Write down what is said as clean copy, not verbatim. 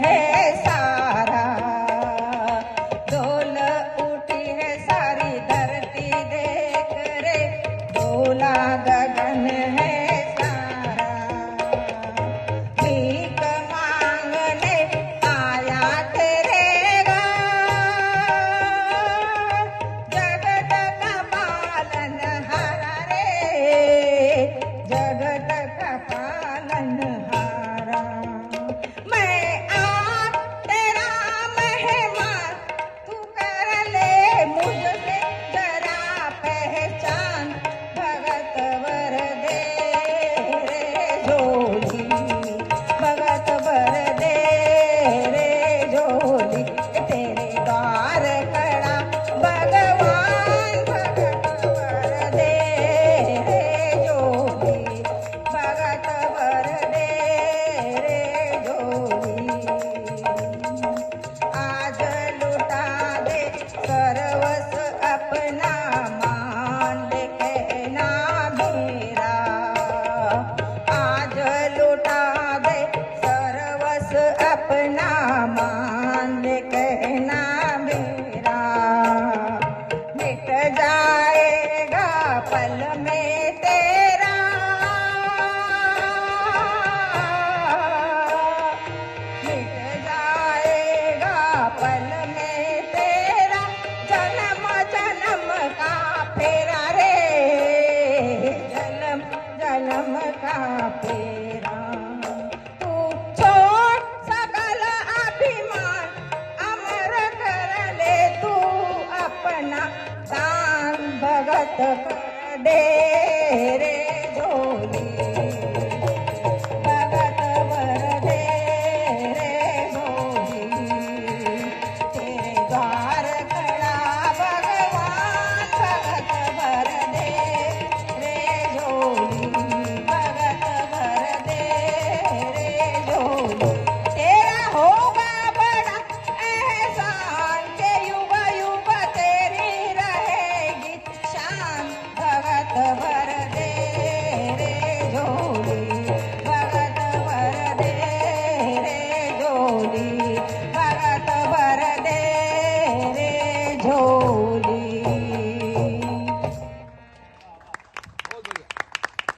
है सारा, डोल उठी है सारी धरती देख रे, डोला गगन है सारा। भीख मांगने आया तेरे गाँव, जगत का पालनहारा रे, जगत का पालनहारा। मैं आज तेरा मेहमान, तू कर ले मुझसे जरा पहचान, भगत वर दे रे झोली, भगत वर दे रे झोली, तेरे द्वार खड़ा भगवान, भगत वर दे रे झोली, भगत वर दे रे झोली। आज लुटा दे सर्वस्व अपना, मान ले कहना मेरा, आज लुटा दे सर्वस्व अपना, मान ले कहना मेरा। मिट जाएगा पल में तेरा, मिट जाएगा पल में तेरा, जन्म जन्म का फेरा रे, जन्म जन्म का फेरा। तू छोड़ सकल अभिमान, अमर कर ले तू अपना दान, भगत कर दे रे झोली, भगत वर दे रे झोली, तेरे द्वार खड़ा भगवान, भगत वर दे रे झोली, भगत वर दे रे झोली। तेरा होगा बड़ा एहसान, के युग युग तेरी रहेगी शान, भगत वर दे रे झोली, भगत वर दे रे झोली, भगत